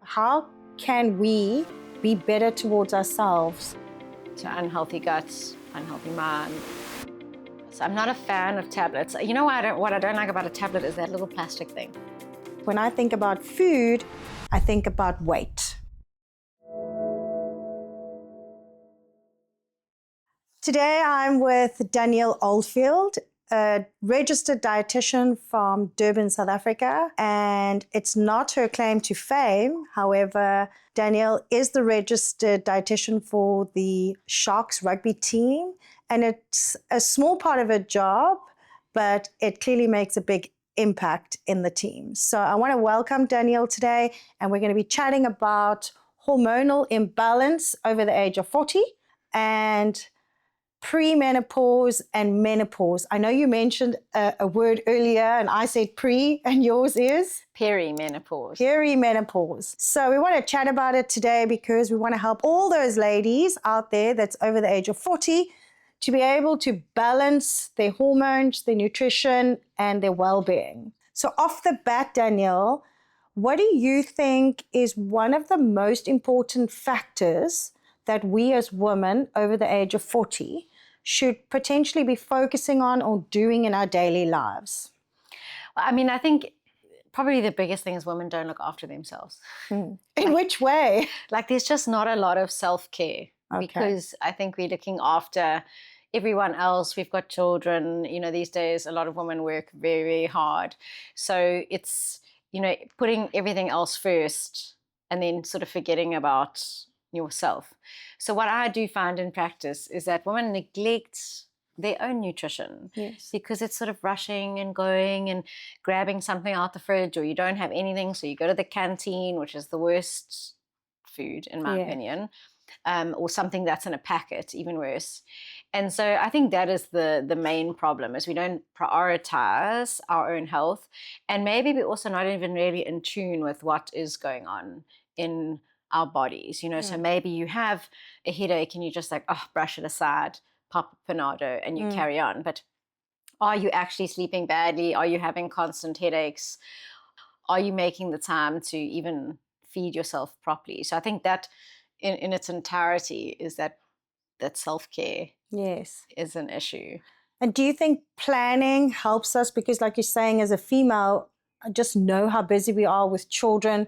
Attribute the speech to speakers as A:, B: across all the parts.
A: How can we be better towards ourselves?
B: So unhealthy guts, unhealthy mind. So I'm not a fan of tablets. You know what I don't like about a tablet is that little plastic thing.
A: When I think about food, I think about weight. Today I'm with Danielle Oldfield, a registered dietitian from Durban, South Africa, and it's not her claim to fame. However, Danielle is the registered dietitian for the Sharks rugby team, and it's a small part of her job, but it clearly makes a big impact in the team. So I want to welcome Danielle today, and we're going to be chatting about hormonal imbalance over the age of 40 and premenopause and menopause. I know you mentioned a word earlier and I said pre, and yours is?
B: Perimenopause.
A: Perimenopause. So we want to chat about it today because we want to help all those ladies out there that's over the age of 40 to be able to balance their hormones, their nutrition, and their well-being. So off the bat, Danielle, what do you think is one of the most important factors that we as women over the age of 40 should potentially be focusing on or doing in our daily lives?
B: I mean, I think probably the biggest thing is women don't look after themselves.
A: In which way?
B: Like there's just not a lot of self-care because I think we're looking after everyone else. We've got children, these days a lot of women work very, very hard. So it's, putting everything else first and then sort of forgetting about yourself. So what I do find in practice is that women neglect their own nutrition.
A: Yes.
B: Because it's sort of rushing and going and grabbing something out the fridge, or you don't have anything, so you go to the canteen, which is the worst food in my opinion, or something that's in a packet, even worse. And so I think that is the main problem, is we don't prioritize our own health, and maybe we're also not even really in tune with what is going on in our bodies, so maybe you have a headache and you just like, brush it aside, pop a Panado and you carry on. But are you actually sleeping badly? Are you having constant headaches? Are you making the time to even feed yourself properly? So I think that in its entirety is that self-care is an issue.
A: And do you think planning helps us? Because like you're saying, as a female, I just know how busy we are with children,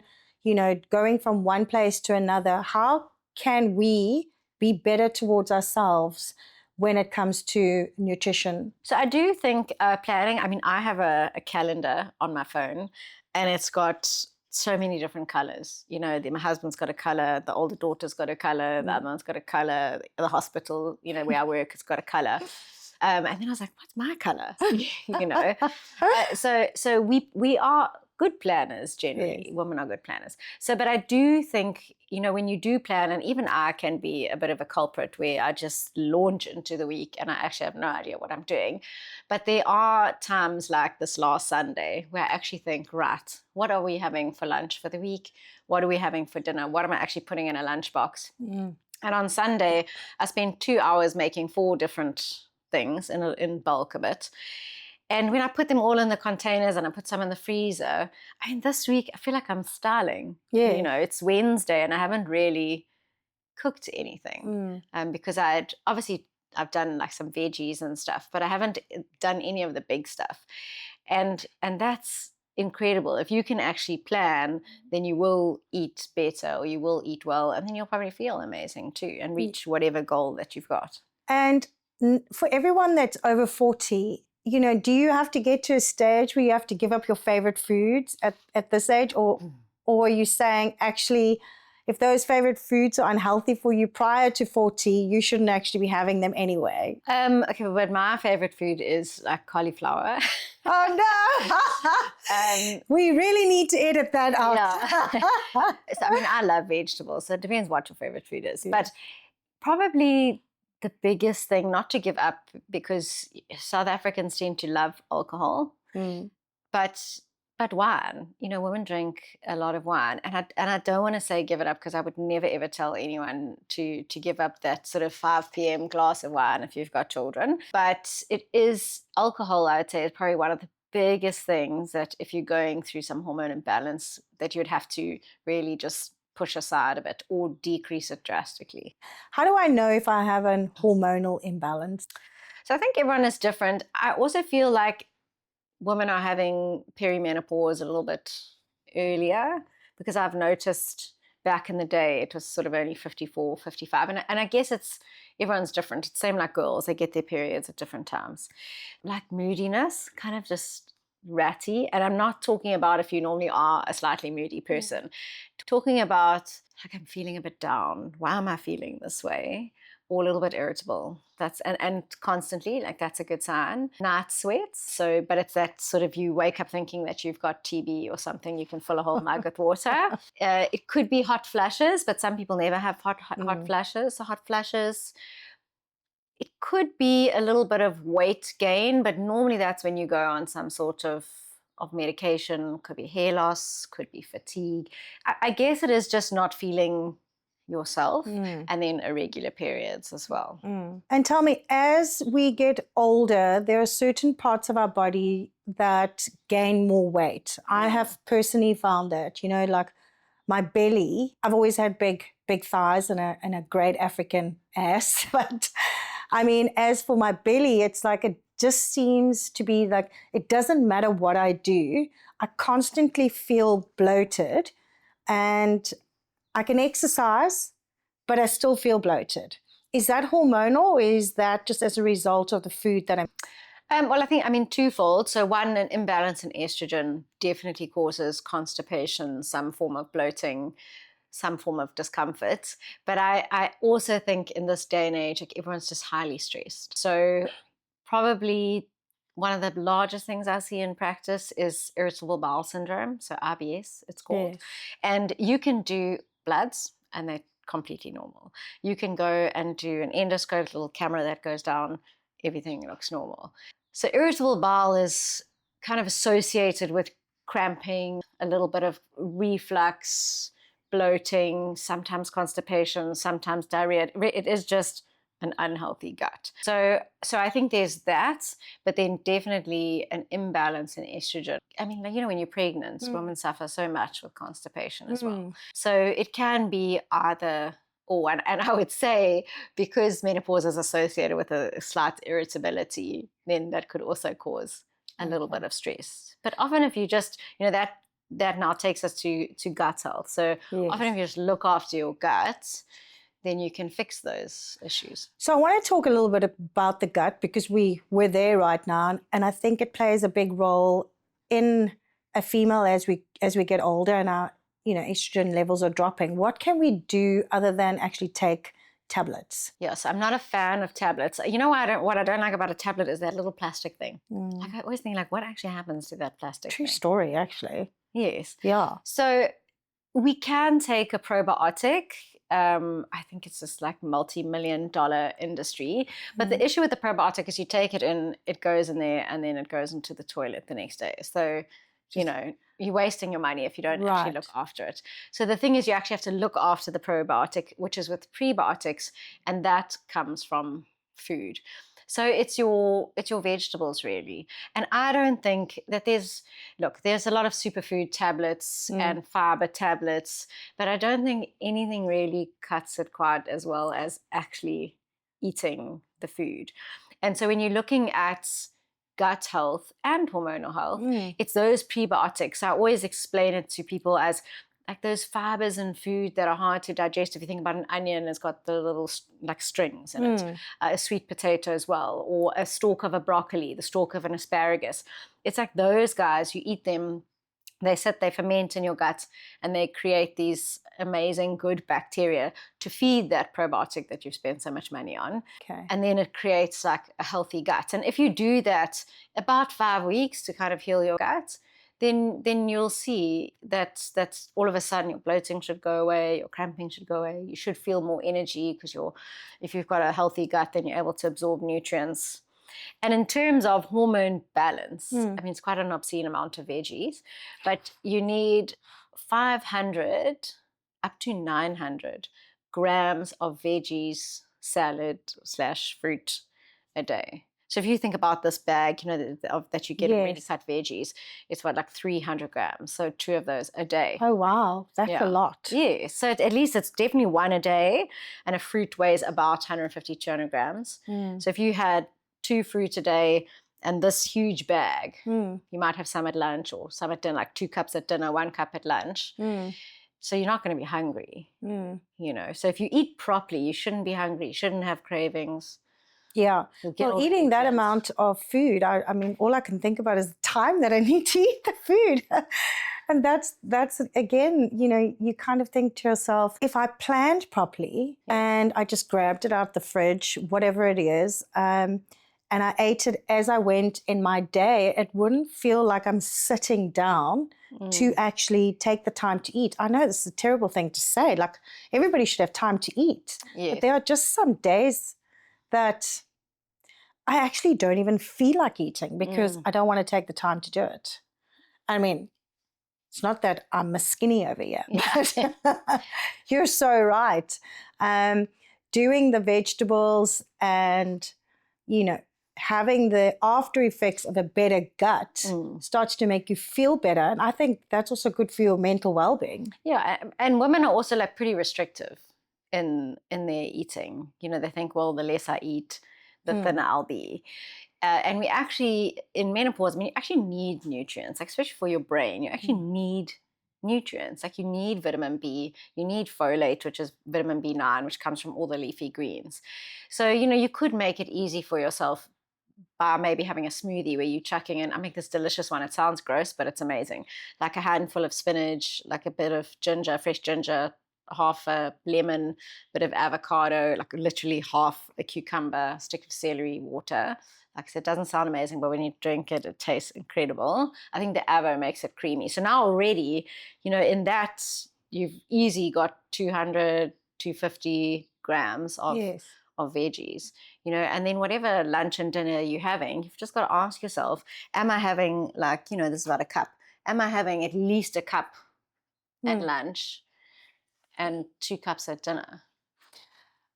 A: going from one place to another. How can we be better towards ourselves when it comes to nutrition?
B: So I do think planning, I mean, I have a calendar on my phone and it's got so many different colors. My husband's got a color, the older daughter's got a color, the other one's got a color, the hospital, where I work, it's got a color. And then I was like, what's my color? So we are good planners generally.
A: Yes.
B: Women are good planners. So, but I do think, when you do plan, and even I can be a bit of a culprit where I just launch into the week and I actually have no idea what I'm doing. But there are times like this last Sunday where I actually think, right, what are we having for lunch for the week? What are we having for dinner? What am I actually putting in a lunchbox? And on Sunday, I spent 2 hours making 4 different things in bulk of it. And when I put them all in the containers and I put some in the freezer, I mean, this week I feel like I'm styling.
A: Yeah.
B: It's Wednesday and I haven't really cooked anything because I've done like some veggies and stuff, but I haven't done any of the big stuff. And that's incredible. If you can actually plan, then you will eat better or you will eat well, and then you'll probably feel amazing too and reach whatever goal that you've got.
A: And for everyone that's over 40, do you have to get to a stage where you have to give up your favorite foods at this age? Or are you saying, actually, if those favorite foods are unhealthy for you prior to 40, you shouldn't actually be having them anyway?
B: Okay, but my favorite food is like cauliflower.
A: Oh, no! We really need to edit that out.
B: Yeah. So, I mean, I love vegetables, so it depends what your favorite food is. Yes. But probably the biggest thing not to give up, because South Africans tend to love alcohol, but wine, women drink a lot of wine, and I don't want to say give it up, because I would never ever tell anyone to give up that sort of 5 p.m. glass of wine if you've got children. But it is alcohol, I would say, is probably one of the biggest things that if you're going through some hormone imbalance that you'd have to really just push aside a bit or decrease it drastically.
A: How do I know if I have an hormonal imbalance?
B: So I think everyone is different. I also feel like women are having perimenopause a little bit earlier, because I've noticed back in the day it was sort of only 54, 55. And I guess everyone's different. It's same like girls, they get their periods at different times. Like moodiness, kind of just ratty. And I'm not talking about if you normally are a slightly moody person. Talking about like, I'm feeling a bit down. Why am I feeling this way? Or a little bit irritable. That's and constantly, like, that's a good sign. Night sweats. So, but it's that sort of, you wake up thinking that you've got TB or something, you can fill a whole mug with water. It could be hot flashes, but some people never have hot flashes. So hot flashes. It could be a little bit of weight gain, but normally that's when you go on some sort of medication. Could be hair loss, could be fatigue. I guess it is just not feeling yourself, and then irregular periods as well.
A: And tell me, as we get older, there are certain parts of our body that gain more weight. I have personally found that, like my belly, I've always had big thighs and a great African ass. But I mean, as for my belly, it's like it just seems to be like, it doesn't matter what I do, I constantly feel bloated, and I can exercise, but I still feel bloated. Is that hormonal, or is that just as a result of the food that I'm...
B: Well, I mean, twofold. So one, an imbalance in estrogen definitely causes constipation, some form of bloating, some form of discomfort. But I also think in this day and age, like, everyone's just highly stressed. So probably one of the largest things I see in practice is irritable bowel syndrome, so IBS it's called.
A: Yes.
B: And you can do bloods and they're completely normal. You can go and do an endoscope, little camera that goes down, everything looks normal. So irritable bowel is kind of associated with cramping, a little bit of reflux, bloating, sometimes constipation, sometimes diarrhea. It is just an unhealthy gut. So I think there's that, but then definitely an imbalance in estrogen. I mean, when you're pregnant, women suffer so much with constipation as well. So it can be either or, and I would say, because menopause is associated with a slight irritability, then that could also cause a little bit of stress. But often if you just, that now takes us to gut health. So often if you just look after your gut, then you can fix those issues. So
A: I want to talk a little bit about the gut, because we're there right now, and I think it plays a big role in a female as we get older and our estrogen levels are dropping. What can we do other than actually take tablets?
B: Yes, I'm not a fan of tablets. What I don't like about a tablet is that little plastic thing. Like, I always think, like, what actually happens to that plastic
A: True
B: thing?
A: story, actually.
B: Yes.
A: Yeah.
B: So we can take a probiotic. I think it's this like multi-million-dollar industry. But the issue with the probiotic is you take it in, it goes in there, and then it goes into the toilet the next day. So, you're wasting your money if you don't actually look after it. So the thing is, you actually have to look after the probiotic, which is with prebiotics, and that comes from food. So it's your vegetables, really. And I don't think that there's a lot of superfood tablets and fiber tablets, but I don't think anything really cuts it quite as well as actually eating the food. And so when you're looking at gut health and hormonal health, it's those prebiotics. I always explain it to people as like those fibers in food that are hard to digest. If you think about an onion, it's got the little like strings in it. A sweet potato as well, or a stalk of a broccoli, the stalk of an asparagus. It's like those guys, you eat them, they ferment in your gut, and they create these amazing good bacteria to feed that probiotic that you've spent so much money on.
A: Okay.
B: And then it creates like a healthy gut. And if you do that about 5 weeks to kind of heal your gut, then you'll see that all of a sudden your bloating should go away, your cramping should go away, you should feel more energy, because if you've got a healthy gut, then you're able to absorb nutrients. And in terms of hormone balance, I mean, it's quite an obscene amount of veggies, but you need 500 up to 900 grams of veggies, salad / fruit a day. So if you think about this bag, that you get of ready
A: Yes.
B: cut veggies, it's what, like 300 grams. So 2 of those a day.
A: Oh, wow. That's a lot.
B: Yeah. So at least it's definitely 1 a day. And a fruit weighs about 150, 200 grams. So if you had 2 fruit a day and this huge bag, you might have some at lunch or some at dinner, like 2 cups at dinner, 1 cup at lunch. So you're not going to be hungry, So if you eat properly, you shouldn't be hungry. You shouldn't have cravings.
A: Yeah. Well, eating that amount of food, I mean, all I can think about is the time that I need to eat the food. And that's again, you kind of think to yourself, if I planned properly and I just grabbed it out the fridge, whatever it is, and I ate it as I went in my day, it wouldn't feel like I'm sitting down to actually take the time to eat. I know this is a terrible thing to say, like everybody should have time to eat. But there are just some days that I actually don't even feel like eating because I don't want to take the time to do it. I mean, it's not that I'm a skinny over here, but you're so right. Doing the vegetables and, having the after effects of a better gut starts to make you feel better. And I think that's also good for your mental well-being.
B: Yeah, and women are also like pretty restrictive in their eating. They think, well, the less I eat, the thinner I'll be. And we actually, in menopause, you actually need nutrients, like especially for your brain. You actually need nutrients. Like you need vitamin B, you need folate, which is vitamin B9, which comes from all the leafy greens. So, you could make it easy for yourself by maybe having a smoothie where you're chucking in, I make this delicious one. It sounds gross, but it's amazing. Like a handful of spinach, like a bit of ginger, fresh ginger, half a lemon, bit of avocado, like literally half a cucumber, stick of celery, water. Like I said, it doesn't sound amazing, but when you drink it, it tastes incredible. I think the avo makes it creamy. So now already, in that, you've easily got 200, 250 grams of veggies, and then whatever lunch and dinner you're having, you've just got to ask yourself, am I having this is about a cup. Am I having at least a cup at lunch and 2 cups at dinner?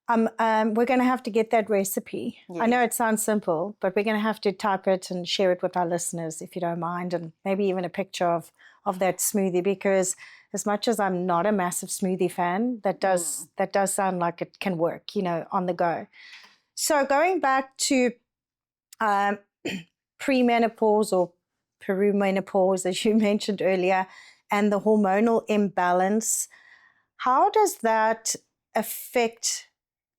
A: We're going to have to get that recipe. I know it sounds simple, but we're going to have to type it and share it with our listeners, if you don't mind, and maybe even a picture of that smoothie, because as much as I'm not a massive smoothie fan, that does sound like it can work, on the go. So going back to premenopause or perimenopause, as you mentioned earlier, and the hormonal imbalance, how does that affect?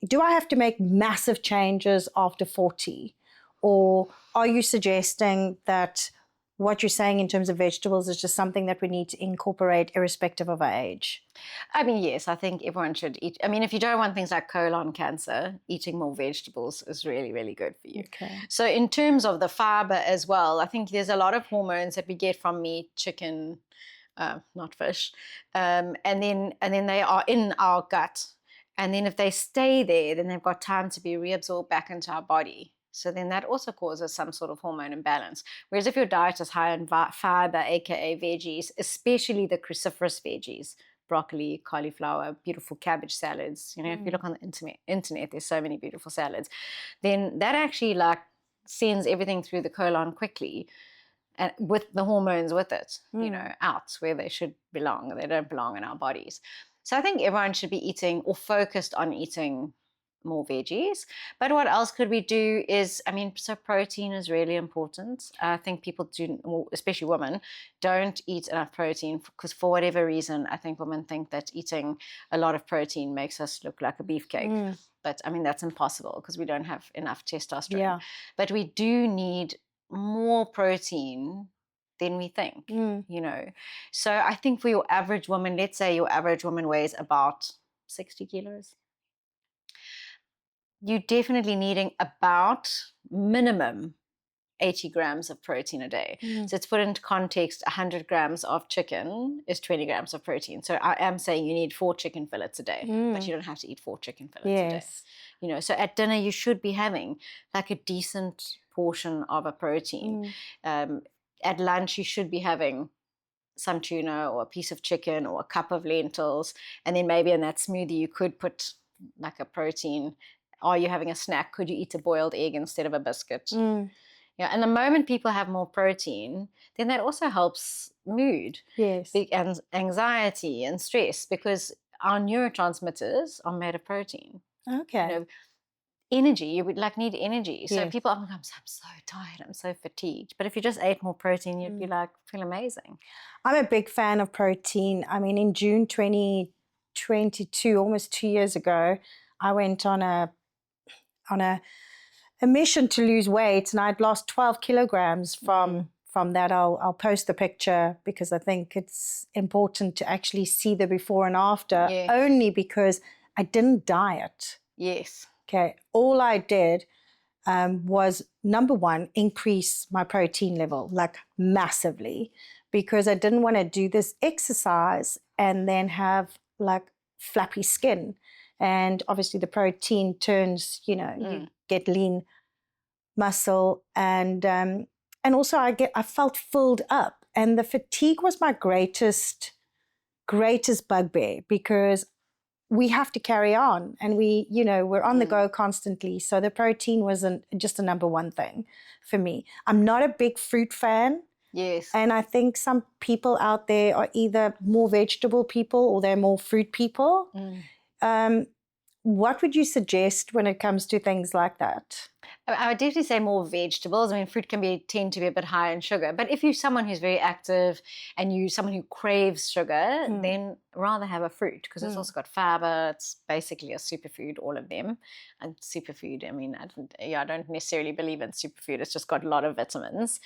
A: Do I have to make massive changes after 40? Or are you suggesting that what you're saying in terms of vegetables is just something that we need to incorporate irrespective of our age?
B: I mean, yes, I think everyone should eat. I mean, if you don't want things like colon cancer, eating more vegetables is really, really good for you.
A: Okay.
B: So in terms of the fiber as well, I think there's a lot of hormones that we get from meat, chicken, not fish, and then they are in our gut. And then if they stay there, then they've got time to be reabsorbed back into our body. So then that also causes some sort of hormone imbalance. Whereas if your diet is high in fiber, aka veggies, especially the cruciferous veggies, broccoli, cauliflower, beautiful cabbage salads, if you look on the internet, there's so many beautiful salads, then that actually sends everything through the colon quickly, and with the hormones with it, out where they should belong. They don't belong in our bodies. So I think everyone should be eating or focused on eating more veggies. But what else could we do is, so protein is really important. I think people do, especially women, don't eat enough protein because for whatever reason, I think women think that eating a lot of protein makes us look like a beefcake. But that's impossible because we don't have enough testosterone.
A: Yeah.
B: But we do need more protein than we think, So I think for your average woman, let's say your average woman weighs about 60 kilos. You're definitely needing about minimum 80 grams of protein a day. So to put into context, 100 grams of chicken is 20 grams of protein. So I am saying you need 4 chicken fillets a day, but you don't have to eat 4 chicken fillets a day. So at dinner, you should be having like a decent portion of a protein. At lunch, you should be having some tuna or a piece of chicken or a cup of lentils. And then maybe in that smoothie, you could put like a protein are you having a snack? Could you eat a boiled egg instead of a biscuit? Yeah, and the moment people have more protein, then that also helps mood,
A: Yes.
B: and anxiety and stress, because our neurotransmitters are made of protein.
A: Okay.
B: You know, energy, you would like need energy. So
A: Yes.
B: people, oh my God, I'm so tired, I'm so fatigued. But if you just ate more protein, you'd be like, feel amazing.
A: I'm a big fan of protein. I mean, in June 2022, almost 2 years ago, I went on a mission to lose weight, and I'd lost 12 kilograms from that. I'll post the picture because I think it's important to actually see the before and after, only because I didn't diet.
B: Yes.
A: Okay. All I did was, number one, increase my protein level, like massively, because I didn't want to do this exercise and then have like flappy skin. And obviously the protein turns, you get lean muscle, and also I felt filled up, and the fatigue was my greatest bugbear, because we have to carry on, and we're on the go constantly. So the protein wasn't just a number one thing for me. I'm not a big fruit fan.
B: Yes.
A: And I think some people out there are either more vegetable people or they're more fruit people. What would you suggest when it comes to things like that?
B: I would definitely say more vegetables. I mean, fruit can tend to be a bit high in sugar. But if you're someone who's very active and you're someone who craves sugar, then rather have a fruit, because it's also got fiber. It's basically a superfood, all of them. And superfood, I mean, I don't necessarily believe in superfood. It's just got a lot of vitamins.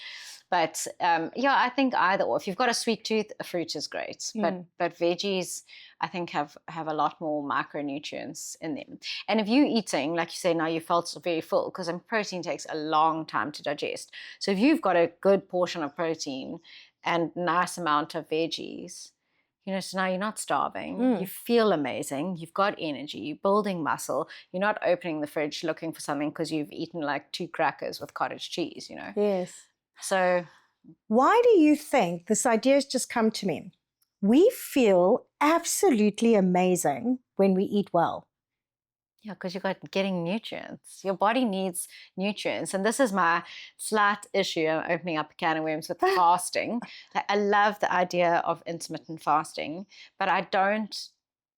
B: But I think either or. If you've got a sweet tooth, a fruit is great. But veggies, I think, have a lot more micronutrients in them. And if you're eating, like you say, now you felt very full, because protein takes a long time to digest. So if you've got a good portion of protein and nice amount of veggies, so now you're not starving. You feel amazing. You've got energy. You're building muscle. You're not opening the fridge looking for something because you've eaten like 2 crackers with cottage cheese,
A: Yes.
B: So
A: why do you think, this idea has just come to me, we feel absolutely amazing when we eat well?
B: Yeah, because you're getting nutrients. Your body needs nutrients. And this is my slight issue. I'm opening up a can of worms with fasting. I love the idea of intermittent fasting, but I don't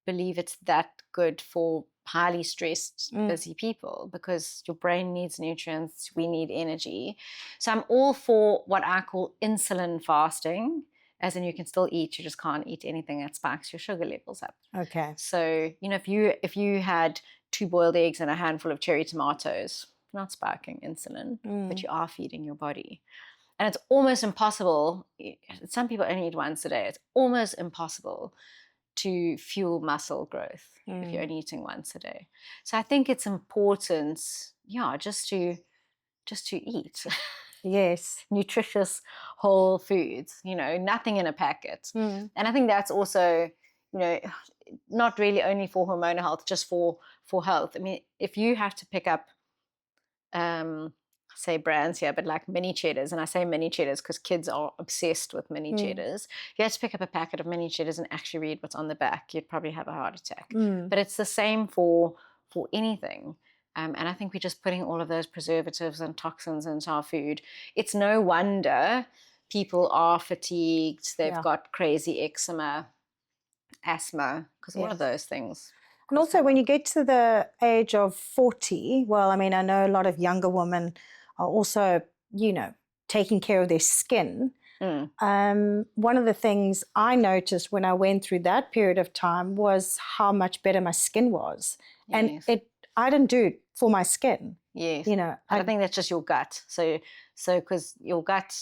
B: believe it's that good for highly stressed, busy people, because your brain needs nutrients. We need energy. So I'm all for what I call insulin fasting, as in you can still eat, you just can't eat anything that spikes your sugar levels up.
A: Okay.
B: So, if you had 2 boiled eggs and a handful of cherry tomatoes, you're not spiking insulin, but you are feeding your body. And it's almost impossible. Some people only eat once a day. It's almost impossible to fuel muscle growth if you're only eating once a day. So I think it's important, just to eat.
A: Yes.
B: Nutritious whole foods, nothing in a packet. And I think that's also, not really only for hormonal health, just for health. I mean, if you have to pick up, say brands here, but like mini cheddars, and I say mini cheddars because kids are obsessed with mini cheddars. If you had to pick up a packet of mini cheddars and actually read what's on the back, you'd probably have a heart attack. But it's the same for anything. And I think we're just putting all of those preservatives and toxins into our food. It's no wonder people are fatigued. They've got crazy eczema, asthma, because all of those things.
A: And also when you get to the age of 40, well, I mean, I know a lot of younger women are also, taking care of their skin. One of the things I noticed when I went through that period of time was how much better my skin was. And I didn't do it for my skin.
B: Yes. I think that's just your gut. So because your gut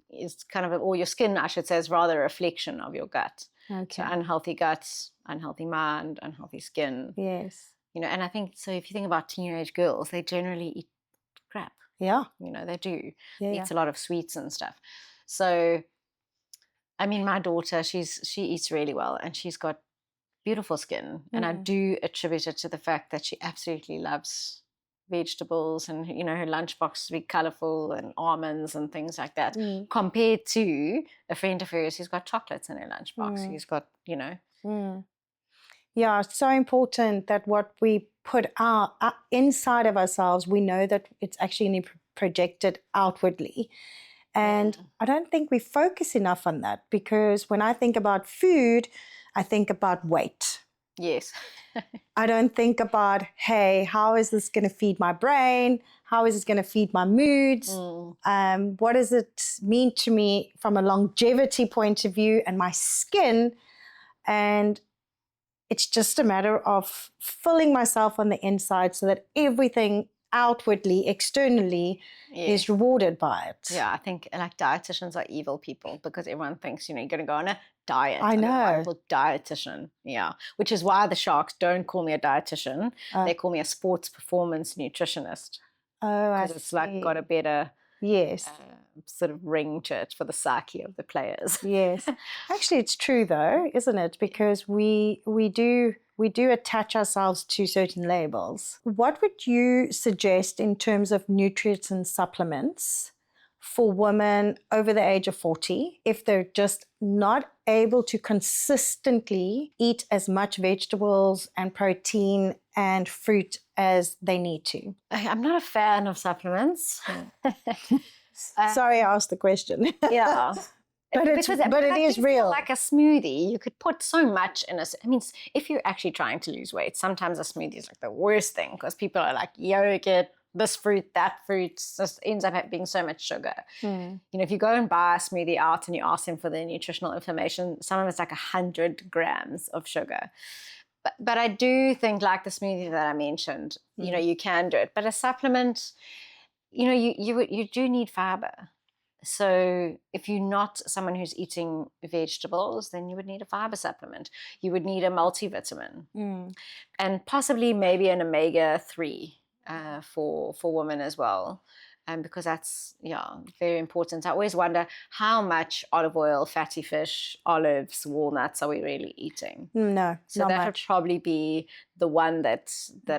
B: is kind of, or your skin, I should say, is rather a reflection of your gut.
A: Okay.
B: So unhealthy guts, unhealthy mind, unhealthy skin.
A: Yes.
B: And I think, so if you think about teenage girls, they generally eat crap.
A: Yeah.
B: They do.
A: Yeah,
B: Eats a lot of sweets and stuff. So, I mean, my daughter, she eats really well, and she's got beautiful skin. And I do attribute it to the fact that she absolutely loves vegetables, and her lunchbox to be colorful and almonds and things like that, compared to a friend of hers who's got chocolates in her lunchbox. He's got,
A: Yeah, it's so important that what we put out inside of ourselves, we know that it's actually projected outwardly. And I don't think we focus enough on that, because when I think about food, I think about weight.
B: Yes.
A: I don't think about, hey, how is this going to feed my brain? How is it going to feed my moods? What does it mean to me from a longevity point of view and my skin? And it's just a matter of filling myself on the inside so that everything outwardly, externally, is rewarded by it.
B: Yeah, I think like dietitians are evil people, because everyone thinks, you're going to go on a diet.
A: I know.
B: I'm a dietitian. Yeah. Which is why the Sharks don't call me a dietitian. They call me a sports performance nutritionist.
A: Oh, I see.
B: Because it's like got a better sort of ring to it for the psyche of the players.
A: Yes. Actually, it's true though, isn't it? Because we do attach ourselves to certain labels. What would you suggest in terms of nutrients and supplements for women over the age of 40 if they're just not able to consistently eat as much vegetables and protein and fruit as they need to?
B: I'm not a fan of supplements.
A: Sorry, I asked the question.
B: Yeah.
A: But it is real.
B: Like a smoothie, you could put so much in a. I mean, if you're actually trying to lose weight, sometimes a smoothie is like the worst thing, because people are like, yogurt, this fruit, that fruit, just ends up being so much sugar. If you go and buy a smoothie out and you ask them for the nutritional information, some of it's like 100 grams of sugar. But I do think, like the smoothie that I mentioned, you can do it. But a supplement, you do need fiber. So if you're not someone who's eating vegetables, then you would need a fiber supplement. You would need a multivitamin, and possibly maybe an omega-3 for women as well. Because that's, very important. I always wonder how much olive oil, fatty fish, olives, walnuts are we really eating?
A: No,
B: so that would probably be the one that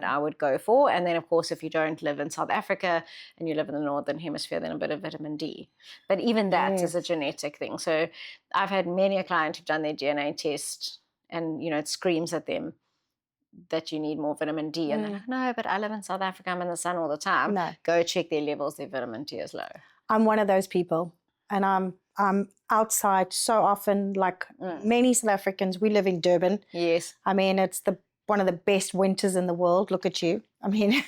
B: I would go for. And then, of course, if you don't live in South Africa and you live in the Northern Hemisphere, then a bit of vitamin D. But even that is a genetic thing. So I've had many a client who've done their DNA test and, it screams at them that you need more vitamin D. And they're like, no, but I live in South Africa, I'm in the sun all the time.
A: No.
B: Go check their levels, their vitamin D is low.
A: I'm one of those people. And I'm outside so often, like many South Africans. We live in Durban.
B: Yes.
A: I mean, it's one of the best winters in the world. Look at you. I mean,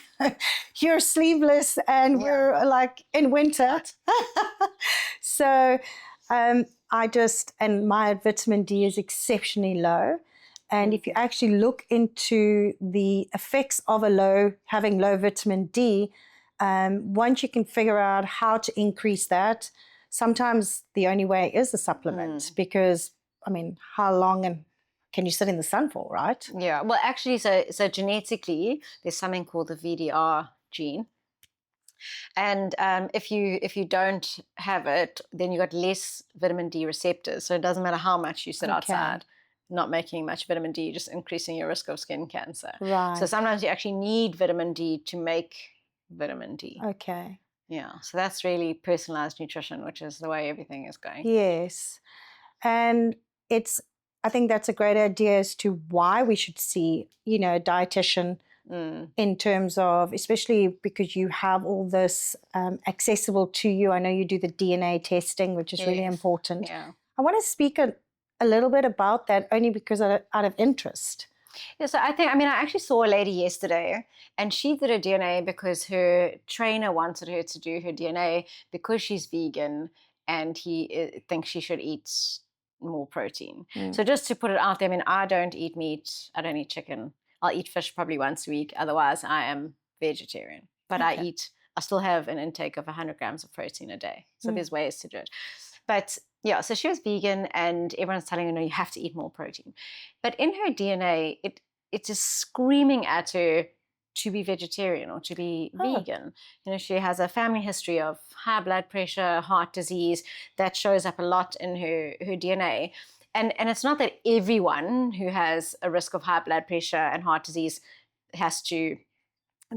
A: you're sleeveless and we're like in winter. So and my vitamin D is exceptionally low. And if you actually look into the effects of having low vitamin D, once you can figure out how to increase that, sometimes the only way is a supplement, because, I mean, how long can you sit in the sun for, right?
B: Yeah, well, actually, so genetically, there's something called the VDR gene. And if you don't have it, then you got less vitamin D receptors. So it doesn't matter how much you sit outside, not making much vitamin D, just increasing your risk of skin cancer.
A: Right.
B: So sometimes you actually need vitamin D to make vitamin D.
A: Okay.
B: Yeah. So that's really personalized nutrition, which is the way everything is going.
A: Yes. And I think that's a great idea as to why we should see, a dietitian in terms of, especially because you have all this accessible to you. I know you do the DNA testing, which is really important.
B: Yeah.
A: I want to speak a little bit about that, only because out of interest.
B: Yeah, so I actually saw a lady yesterday, and she did her DNA because her trainer wanted her to do her DNA because she's vegan, and he thinks she should eat more protein. So just to put it out there, I don't eat meat, I don't eat chicken. I'll eat fish probably once a week. Otherwise, I am vegetarian. But I still have an intake of 100 grams of protein a day. So there's ways to do it. But yeah, so she was vegan, and everyone's telling her, no, you have to eat more protein. But in her DNA, it's just screaming at her to be vegetarian or to be vegan. She has a family history of high blood pressure, heart disease, that shows up a lot in her DNA. And it's not that everyone who has a risk of high blood pressure and heart disease has to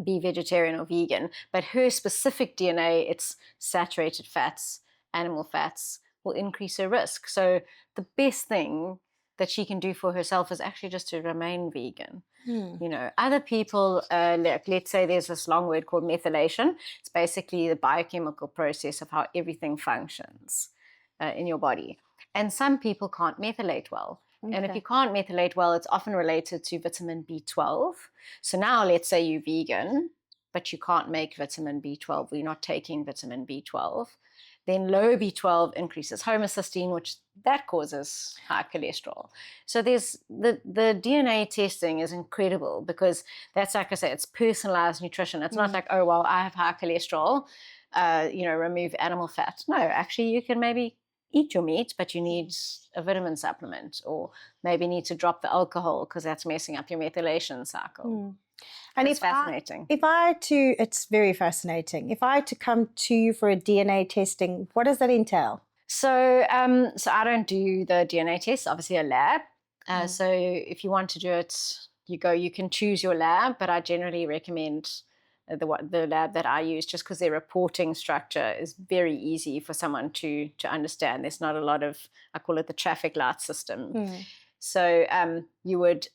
B: be vegetarian or vegan, but her specific DNA, it's saturated fats, animal fats, will increase her risk. So the best thing that she can do for herself is actually just to remain vegan. You know, other people, let's say there's this long word called methylation. It's basically the biochemical process of how everything functions in your body. And some people can't methylate well. Okay. And if you can't methylate well, it's often related to vitamin B12. So now let's say you're vegan, but you can't make vitamin B12, you're not taking vitamin B12. Then low B12 increases homocysteine, which that causes high cholesterol. So there's the DNA testing is incredible because that's, like I say, it's personalized nutrition. It's not like, oh, well, I have high cholesterol, remove animal fat. No, actually you can maybe eat your meat, but you need a vitamin supplement, or maybe need to drop the alcohol because that's messing up your methylation cycle.
A: And
B: it's fascinating.
A: It's very fascinating. If I had to come to you for a DNA testing, what does that entail?
B: So I don't do the DNA test, obviously a lab. So if you want to do it, you can choose your lab, but I generally recommend the lab that I use, just because their reporting structure is very easy for someone to understand. There's not a lot of, I call it the traffic light system. So you would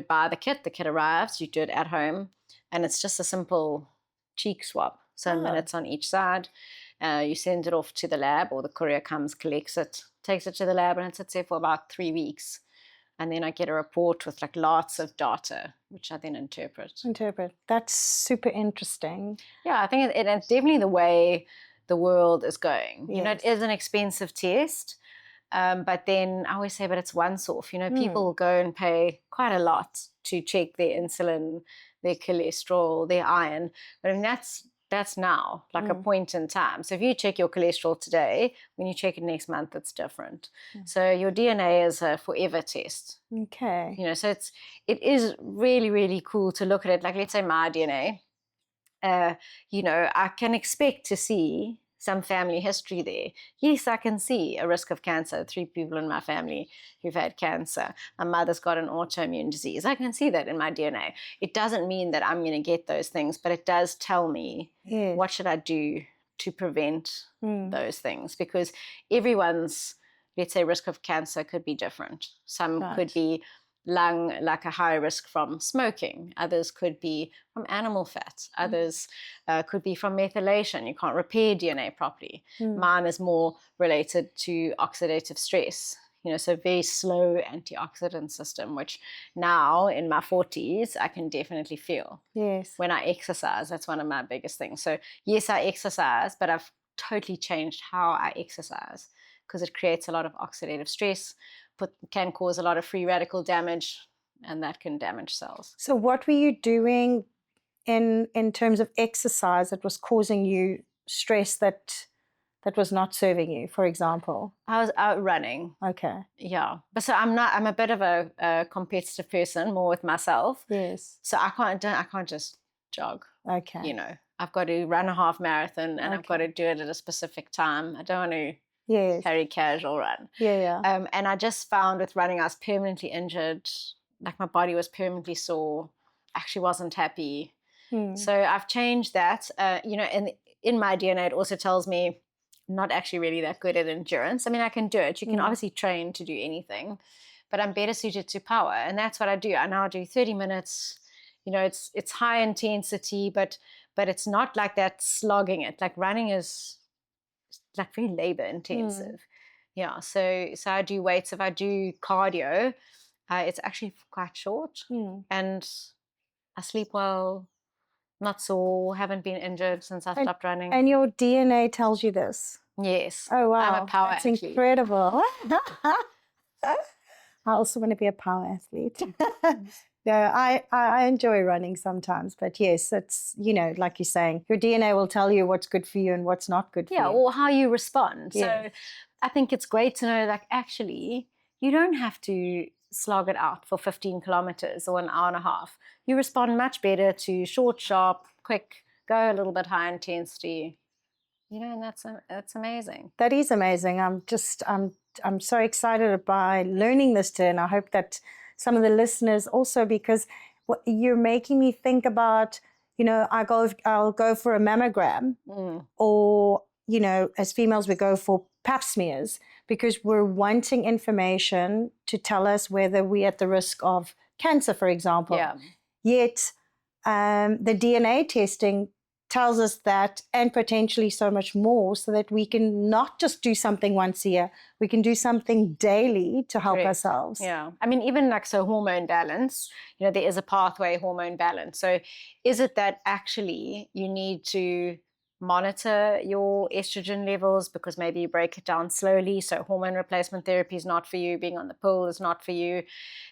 B: buy the kit arrives, you do it at home, and it's just a simple cheek swab. So minutes on each side. You send it off to the lab, or the courier comes, collects it, takes it to the lab, and it sits there for about 3 weeks. And then I get a report with like lots of data, which I then interpret.
A: That's super interesting.
B: Yeah, I think it's definitely the way the world is going.
A: Yes.
B: You know, it is an expensive test. But then I always say, but it's once off. You know, people will go and pay quite a lot to check their insulin, their cholesterol, their iron. But I mean, that's now, like a point in time. So if you check your cholesterol today, when you check it next month, it's different. So your DNA is a forever test.
A: Okay.
B: You know, so it is really, really cool to look at it. Like, let's say my DNA, I can expect to see some family history there. Yes, I can see a risk of cancer. 3 people in my family who've had cancer. My mother's got an autoimmune disease. I can see that in my DNA. It doesn't mean that I'm going to get those things, but it does tell me what should I do to prevent those things, because everyone's, let's say, risk of cancer could be different. Some could be lung, like a high risk from smoking. Others could be from animal fat. Others could be from methylation. You can't repair DNA properly. Mine is more related to oxidative stress. You know, so very slow antioxidant system, which now in my 40s, I can definitely feel.
A: Yes.
B: When I exercise, that's one of my biggest things. So yes, I exercise, but I've totally changed how I exercise, because it creates a lot of oxidative stress, can cause a lot of free radical damage, and that can damage cells.
A: So what were you doing in terms of exercise that was causing you stress that was not serving you, for example?
B: I was out running.
A: Okay.
B: Yeah. But so I'm a bit of a competitive person, more with myself.
A: Yes.
B: So I can't just jog.
A: Okay.
B: You know, I've got to run a half marathon, and I've got to do it at a specific time. I don't want to very casual run. And I just found with running, I was permanently injured. Like, my body was permanently sore. Actually wasn't happy. So I've changed that. And in my DNA, it also tells me I'm not actually really that good at endurance. I mean, I can do it. You can obviously train to do anything, but I'm better suited to power. And that's what I do. I now do 30 minutes. You know, it's high intensity, but it's not like that slogging it. Like, running is like very labor intensive. So I do weights. If I do cardio, it's actually quite short, and I sleep well, not sore, haven't been injured since I stopped running.
A: And your DNA tells you this?
B: Yes.
A: Oh wow,
B: I'm a power athlete.
A: That's incredible. I also want to be a power athlete. No, I enjoy running sometimes, but yes, it's, like you're saying, your DNA will tell you what's good for you and what's not good for you.
B: Or how you respond.
A: Yes.
B: So I think it's great to know, like, actually, you don't have to slog it out for 15 kilometers or an hour and a half. You respond much better to short, sharp, quick, go a little bit high intensity. And that's amazing.
A: That is amazing. I'm so excited by learning this today, and I hope that some of the listeners also, because you're making me think about, I'll go for a mammogram, or, as females, we go for pap smears because we're wanting information to tell us whether we're at the risk of cancer, for example.
B: Yeah.
A: Yet the DNA testing tells us that, and potentially so much more, so that we can not just do something once a year, we can do something daily to help ourselves.
B: Yeah. I mean, even like, so hormone balance, you know, there is a pathway hormone balance. So is it that actually you need to monitor your estrogen levels because maybe you break it down slowly? So hormone replacement therapy is not for you. Being on the pill is not for you.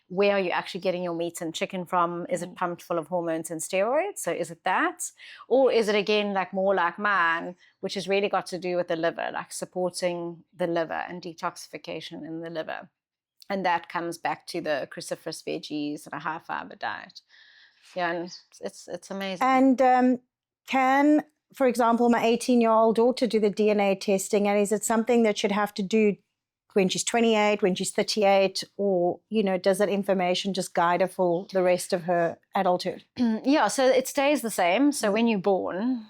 B: Where are you actually getting your meat and chicken from? Is it pumped full of hormones and steroids? So is it that? Or is it, again, like more like mine, which has really got to do with the liver, like supporting the liver and detoxification in the liver? And that comes back to the cruciferous veggies and a high fiber diet. Yeah, and it's amazing.
A: And can, for example, my 18-year-old daughter do the DNA testing? And is it something that she'd have to do when she's 28, when she's 38, or, you know, does that information just guide her for the rest of her adulthood?
B: Yeah, so it stays the same. So when you're born,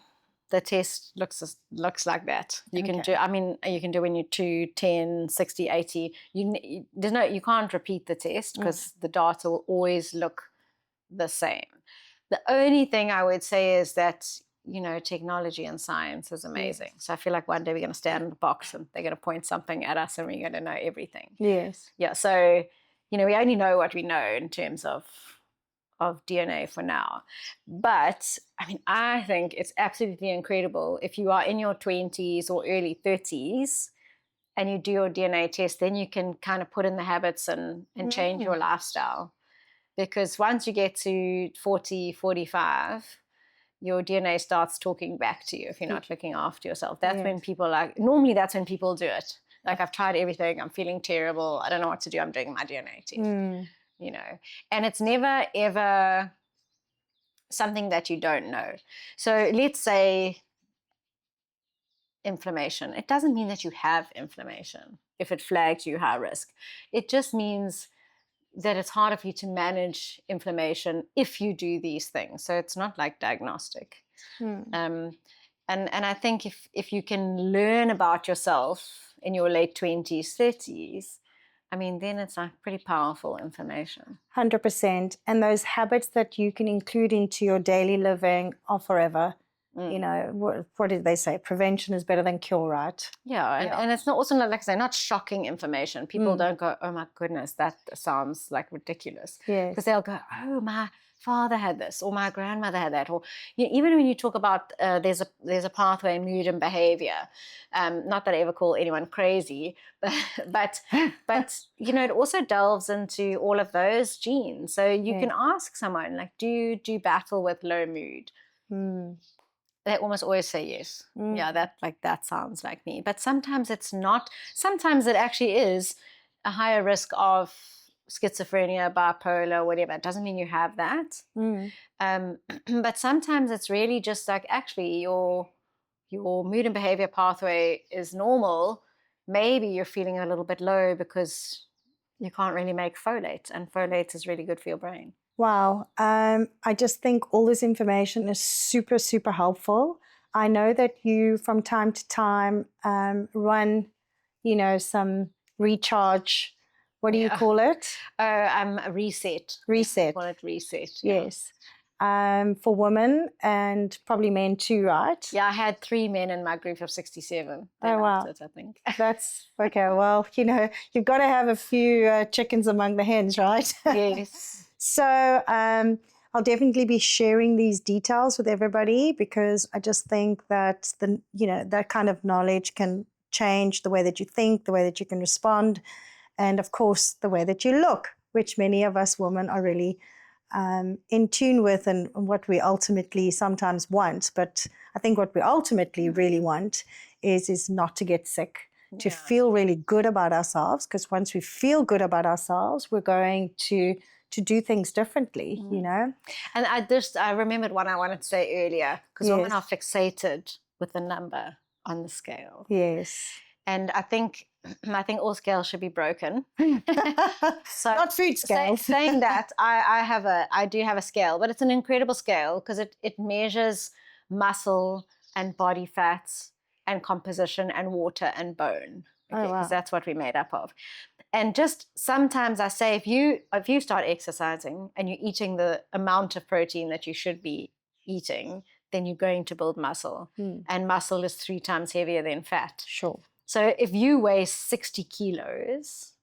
B: the test looks like that. You can do, I mean, you can do when you're 2, 10, 60, 80. You can't repeat the test because the data will always look the same. The only thing I would say is that, you know, technology and science is amazing. Yes. So I feel like one day we're going to stand in the box and they're going to point something at us and we're going to know everything.
A: Yes.
B: Yeah. So, you know, we only know what we know in terms of DNA for now. But I mean, I think it's absolutely incredible if you are in your 20s or early 30s and you do your DNA test, then you can kind of put in the habits and change your lifestyle. Because once you get to 40, 45, your DNA starts talking back to you if you're not looking after yourself. That's when people normally that's when people do it. Like, I've tried everything, I'm feeling terrible, I don't know what to do, I'm doing my DNA test. You know, and it's never ever something that you don't know. So let's say inflammation. It doesn't mean that you have inflammation if it flags you high risk. It just means that it's harder for you to manage inflammation if you do these things. So it's not like diagnostic. And I think if you can learn about yourself in your late 20s, 30s, I mean, then it's like pretty powerful information.
A: 100%. And those habits that you can include into your daily living are forever. You know, what did they say? Prevention is better than cure, right?
B: Yeah, and it's not also like I say, not shocking information. People don't go, oh my goodness, that sounds like ridiculous.
A: Yes.
B: Because they'll go, oh, my father had this, or my grandmother had that, or even when you talk about there's a pathway in mood and behavior. Not that I ever call anyone crazy, but you know, it also delves into all of those genes. So you can ask someone, like, do you battle with low mood? They almost always say yes. Yeah, that sounds like me. But sometimes it's not. Sometimes it actually is a higher risk of schizophrenia, bipolar, whatever. It doesn't mean you have that. But sometimes it's really just like, actually your mood and behavior pathway is normal. Maybe you're feeling a little bit low because you can't really make folate, and folate is really good for your brain.
A: Wow. I just think all this information is super, super helpful. I know that you, from time to time, run, you know, some recharge. What do you call it?
B: A reset.
A: Reset.
B: Call it reset.
A: Yes. For women and probably men too, right?
B: Yeah, I had 3 men in my group of 67. They
A: wow.
B: it, I think.
A: That's okay. Well, you know, you've got to have a few chickens among the hens, right?
B: Yes.
A: So I'll definitely be sharing these details with everybody, because I just think that that kind of knowledge can change the way that you think, the way that you can respond, and of course the way that you look, which many of us women are really in tune with, and what we ultimately sometimes want. But I think what we ultimately really want is not to get sick, to feel really good about ourselves, because once we feel good about ourselves, we're going to do things differently, you know. And
B: I remembered one I wanted to say earlier, because women are fixated with the number on the scale.
A: Yes.
B: And I think all scales should be broken.
A: So not food scales.
B: Saying that, I do have a scale, but it's an incredible scale because it measures muscle and body fats and composition and water and bone. Okay,
A: Oh, wow.
B: that's what we're made up of. And just sometimes I say, if you start exercising and you're eating the amount of protein that you should be eating, then you're going to build muscle. And muscle is 3 times heavier than fat.
A: Sure.
B: So if you weigh 60 kilos,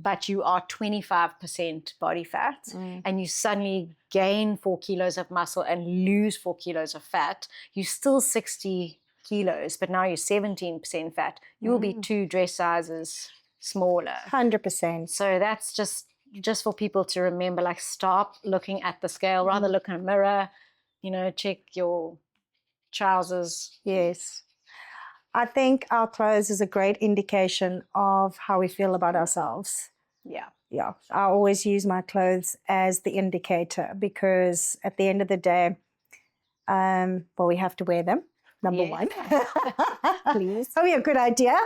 B: but you are 25% body fat, and you suddenly gain 4 kilos of muscle and lose 4 kilos of fat, you're still 60 kilos, but now you're 17% fat. You will be 2 dress sizes smaller.
A: 100%.
B: So that's just for people to remember, like, stop looking at the scale, rather look in a mirror, check your trousers.
A: Yes. I think our clothes is a great indication of how we feel about ourselves.
B: Yeah.
A: Yeah. I always use my clothes as the indicator, because at the end of the day, we have to wear them. Number one.
B: Please.
A: Oh, yeah, good idea.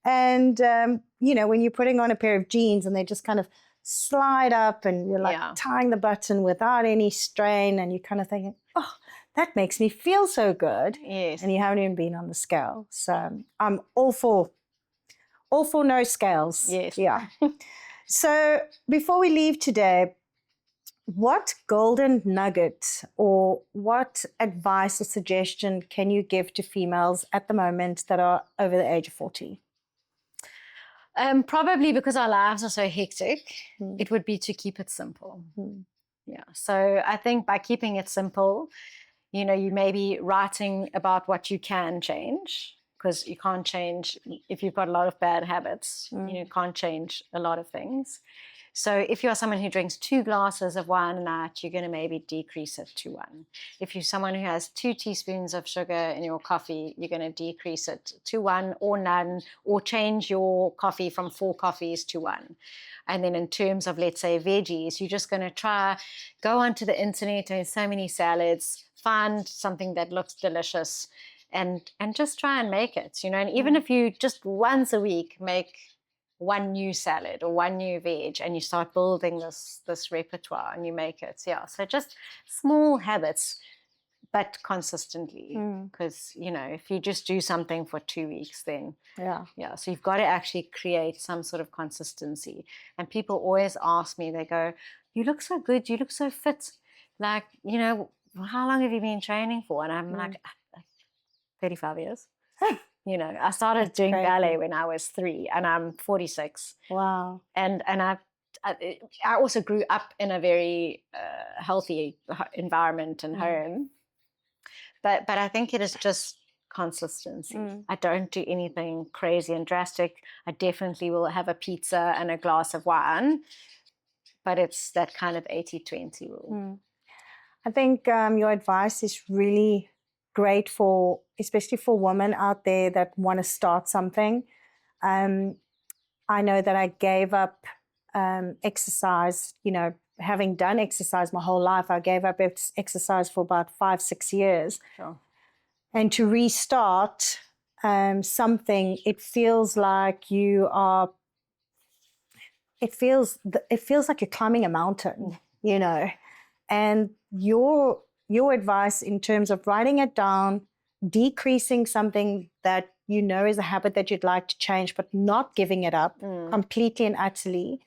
A: And, when you're putting on a pair of jeans and they just kind of slide up and you're like tying the button without any strain, and you're kind of thinking, oh, that makes me feel so good.
B: Yes.
A: And you haven't even been on the scale. So I'm all for no scales.
B: Yes.
A: Yeah. So before we leave today, what golden nugget or what advice or suggestion can you give to females at the moment that are over the age of 40?
B: Probably because our lives are so hectic, it would be to keep it simple. Yeah. So I think by keeping it simple, you may be writing about what you can change, because you can't change if you've got a lot of bad habits. You can't change a lot of things. So if you're someone who drinks 2 glasses of wine a night, you're going to maybe decrease it to 1. If you're someone who has 2 teaspoons of sugar in your coffee, you're going to decrease it to 1 or none, or change your coffee from 4 coffees to 1. And then in terms of, let's say, veggies, you're just going to go onto the internet. There's so many salads, find something that looks delicious, and just try and make it, and even if you just once a week make 1 new salad or 1 new veg, and you start building this repertoire and you make it. Yeah. So just small habits, but consistently, because, if you just do something for 2 weeks, then yeah. So you've got to actually create some sort of consistency. And people always ask me, they go, you look so good, you look so fit. Like, how long have you been training for? And I'm like 35 years. I started doing ballet when I was 3, and I'm 46.
A: Wow.
B: And I also grew up in a very healthy environment and home. But I think it is just consistency. I don't do anything crazy and drastic. I definitely will have a pizza and a glass of wine, but it's that kind of 80-20 rule.
A: I think your advice is really great especially for women out there that want to start something. I know that I gave up exercise, having done exercise my whole life. I gave up exercise for about 5-6 years.
B: Sure.
A: And to restart something, it feels like it feels like you're climbing a mountain, and your advice in terms of writing it down, decreasing something that is a habit that you'd like to change, but not giving it up completely and utterly.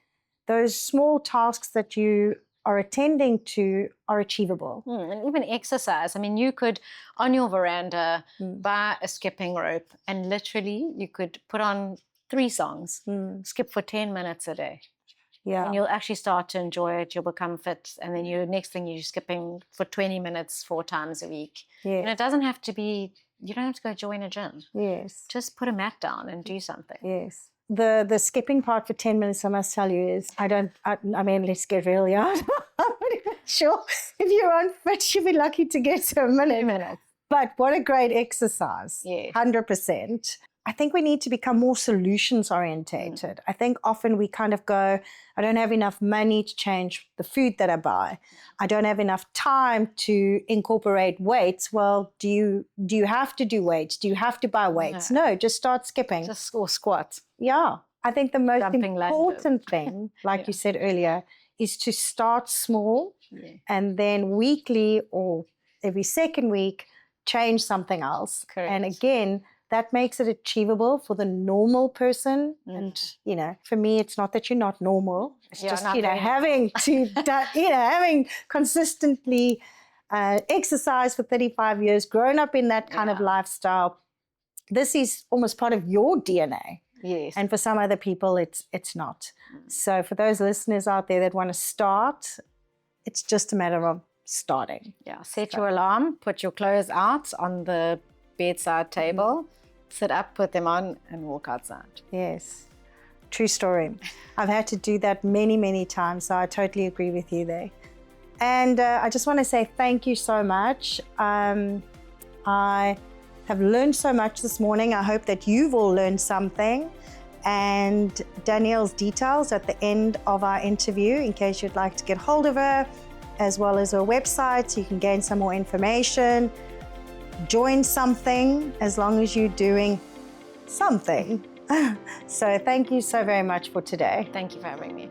A: Those small tasks that you are attending to are achievable.
B: And even exercise. I mean, you could, on your veranda, buy a skipping rope, and literally you could put on 3 songs, skip for 10 minutes a day.
A: Yeah.
B: And you'll actually start to enjoy it. You'll become fit. And then next thing you're skipping for 20 minutes 4 times a week.
A: Yes.
B: And it doesn't have to be, you don't have to go join a gym.
A: Yes.
B: Just put a mat down and do something.
A: Yes. The skipping part for 10 minutes, I must tell you, is I mean, let's get really hard. I'm not even sure if you're unfit, you'll be lucky to get to a minute.
B: 2 minutes.
A: But what a great exercise.
B: Yes.
A: 100%. I think we need to become more solutions orientated. I think often we kind of go, I don't have enough money to change the food that I buy. I don't have enough time to incorporate weights. Well, do you have to do weights? Do you have to buy weights? No, just start skipping.
B: Or squat.
A: Yeah. I think the most
B: Jumping
A: important thing, like you said earlier, is to start small and then weekly or every second week, change something else.
B: Correct.
A: And again, that makes it achievable for the normal person. And, you know, for me, it's not that you're not normal. It's just, you know, having consistently exercised for 35 years, grown up in that kind of lifestyle. This is almost part of your DNA.
B: Yes.
A: And for some other people, it's not. So for those listeners out there that want to start, it's just a matter of starting.
B: Yeah, set your alarm, put your clothes out on the bedside table, sit up, put them on, and walk outside.
A: Yes, true story. I've had to do that many, many times, so I totally agree with you there. And I just want to say thank you so much. I have learned so much this morning. I hope that you've all learned something. And Danielle's details at the end of our interview, in case you'd like to get hold of her, as well as her website, so you can gain some more information, join something, as long as you're doing something. So thank you so very much for today.
B: Thank you for having me.